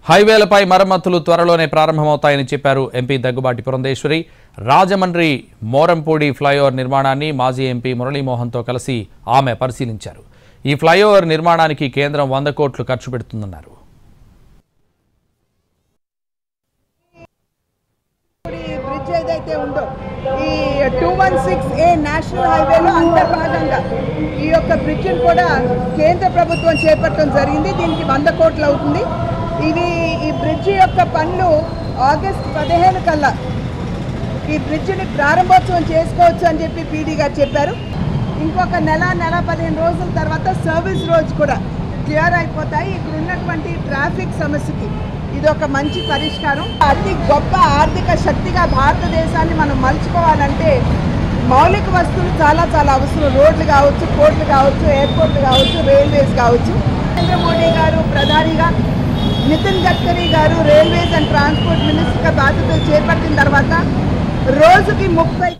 హైవేలపై మరమ్మతులు త్వరలోనే ప్రారంభమవుతాయని చెప్పారు ఎంపీ దగ్గుబాటి పురంధేశ్వరి. రాజమండ్రి మోరంపూడి ఫ్లైఓవర్ నిర్మాణాన్ని మాజీ ఎంపీ మురళీమోహన్తో కలిసి ఆమె పరిశీలించారు. ఈ ఫ్లైఓవర్ నిర్మాణానికి కేంద్రం 100 కోట్లు ఖర్చు పెడుతుందన్నారు. ఏదైతే ఉందో ఈ 216A నేషనల్ హైవేలో అంతర్భాగంగా ఈ యొక్క బ్రిడ్జిని కూడా కేంద్ర ప్రభుత్వం చేపట్టడం జరిగింది. దీనికి 100 కోట్లు అవుతుంది. ఈ బ్రిడ్జి యొక్క పనులు ఆగస్టు 15 కల్లా ఈ బ్రిడ్జిని ప్రారంభోత్సవం చేసుకోవచ్చు అని చెప్పి పీడీ గారు చెప్పారు. ఇంకొక నెల 15 రోజుల తర్వాత సర్వీస్ రోజు కూడా క్లియర్ అయిపోతాయి. ఇక్కడ ఉన్నటువంటి ట్రాఫిక్ సమస్యకి ఇది ఒక మంచి పరిష్కారం. అతి గొప్ప ఆర్థిక శక్తిగా భారతదేశాన్ని మనం మలుచుకోవాలంటే మౌలిక వస్తువులు చాలా అవసరం. రోడ్లు కావచ్చు, పోర్ట్లు కావచ్చు, ఎయిర్పోర్ట్లు కావచ్చు, రైల్వేస్ కావచ్చు. నరేంద్ర మోడీ గారు ప్రధానిగా, నితిన్ గడ్కరీ గారు రైల్వేస్ అండ్ ట్రాన్స్పోర్ట్ మినిస్టర్గా బాధ్యతలు చేపట్టిన తర్వాత రోజుకి 30